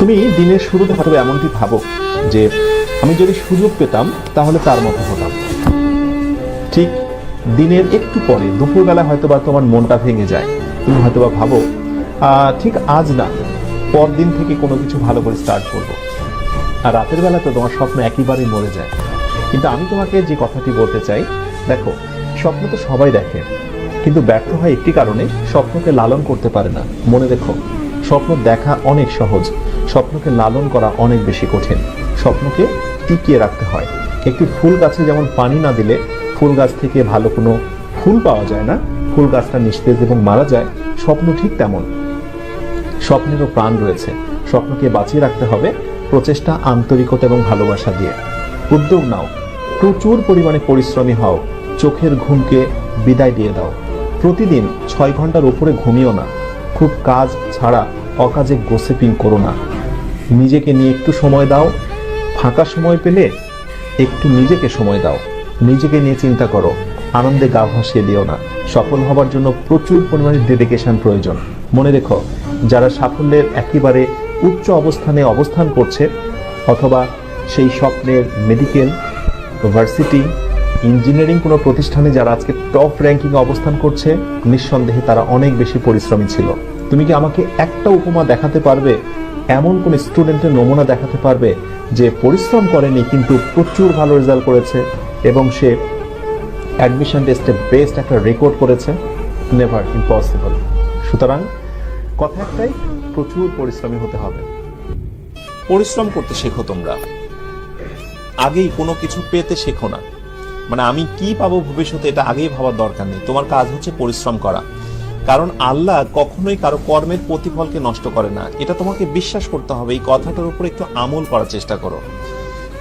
তুমি দিনের শুরুতে হয়তো এমনটি ভাবো যে আমি যদি সুযোগ পেতাম তাহলে তার মতো হতাম। ঠিক দিনের একটু পরে দুপুরবেলা হয়তোবা তোমার মনটা ভেঙে যায়। তুমি হয়তোবা ভাবো ঠিক আজ না, পরদিন থেকে কোনো কিছু ভালো করে স্টার্ট করবো। আর রাতের বেলা তো তোমার স্বপ্ন একেবারেই মরে যায়। কিন্তু আমি তোমাকে যে কথাটি বলতে চাই, দেখো, স্বপ্ন তো সবাই দেখে, কিন্তু ব্যর্থ হয় একটি কারণে, স্বপ্নকে লালন করতে পারে না। মনে রেখো, স্বপ্ন দেখা অনেক সহজ, স্বপ্নকে লালন করা অনেক বেশি কঠিন। স্বপ্নকে টিকিয়ে রাখতে হয়। একটি ফুল গাছে যেমন পানি না দিলে ফুল গাছ থেকে ভালো কোনো ফুল পাওয়া যায় না, ফুল গাছটা নিস্তেজ এবং মারা যায়, স্বপ্ন ঠিক তেমন। স্বপ্নেরও প্রাণ রয়েছে। স্বপ্নকে বাঁচিয়ে রাখতে হবে প্রচেষ্টা, আন্তরিকতা এবং ভালোবাসা দিয়ে। উদ্যোগ নাও, প্রচুর পরিমাণে পরিশ্রমী হও, চোখের ঘুমকে বিদায় দিয়ে দাও। প্রতিদিন 6 ঘন্টার উপরে ঘুমিও না। খুব কাজ ছাড়া অকাজে গোসিপিং করো না। নিজেকে নিয়ে একটু সময় দাও। ফাঁকা সময় পেলে একটু নিজেকে সময় দাও। নিজেকে নিয়ে চিন্তা করো, আনন্দে গা ভাসিয়ে দিও না। সফল হবার জন্য প্রচুর পরিমাণে ডেডিকেশন প্রয়োজন। মনে রেখো, যারা সাফল্যের একেবারে উচ্চ অবস্থানে অবস্থান করছে, অথবা সেই স্বপ্নের মেডিকেল, ভার্সিটি, ইঞ্জিনিয়ারিং কোনো প্রতিষ্ঠানে যারা আজকে টপ র্যাঙ্কিং অবস্থান করছে, নিঃসন্দেহে তারা অনেক বেশি পরিশ্রমী ছিল। তুমি কি আমাকে একটা উপমা দেখাতে পারবে, এমন কোন স্টুডেন্টের নমুনা দেখাতে পারবে যে পরিশ্রম করেনি কিন্তু প্রচুর ভালো রেজাল্ট করেছে এবং সে অ্যাডমিশন টেস্টে বেস্ট একটা রেকর্ড করেছে? Never, impossible. সুতরাং কথা একটাই, প্রচুর পরিশ্রমী হতে হবে। পরিশ্রম করতে শেখো তোমরা, আগেই কোনো কিছু পেতে শেখো না। মানে আমি কি পাবো ভবিষ্যতে এটা আগেই ভাবার দরকার নেই। তোমার কাজ হচ্ছে পরিশ্রম করা, কারণ আল্লাহ কখনোই কারো কর্মের প্রতিফলকে নষ্ট করে না। এটা তোমাকে বিশ্বাস করতে হবে। এই কথাটার উপর একটু আমল করার চেষ্টা করো।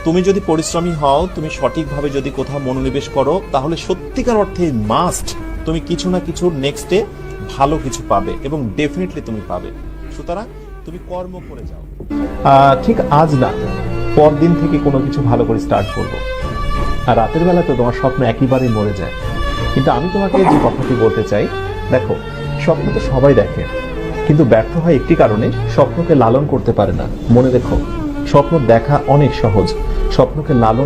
তুমি যদি পরিশ্রমী হও, তুমি সঠিকভাবে যদি কোথাও মনোনিবেশ করো, তাহলে সত্যিকার অর্থে মাস্ট তুমি কিছু না কিছু নেক্সটে ভালো কিছু পাবে এবং ডেফিনেটলি তুমি পাবে। সুতরাং তুমি কর্ম করে যাও। ঠিক আজ না, পরদিন থেকে কোনো কিছু ভালো করে স্টার্ট করবো। আর রাতের বেলা তো তোমার স্বপ্ন একেবারেই মরে যায়। কিন্তু আমি তোমাকে যে কথাটি বলতে চাই, দেখো, স্বপ্ন তো সবাই দেখে, কিন্তু ব্যর্থ হয় একটি কারণে, স্বপ্নকে লালন করতে পারে না। মনে রেখো, স্বপ্ন দেখা অনেক সহজ, স্বপ্নকে লালন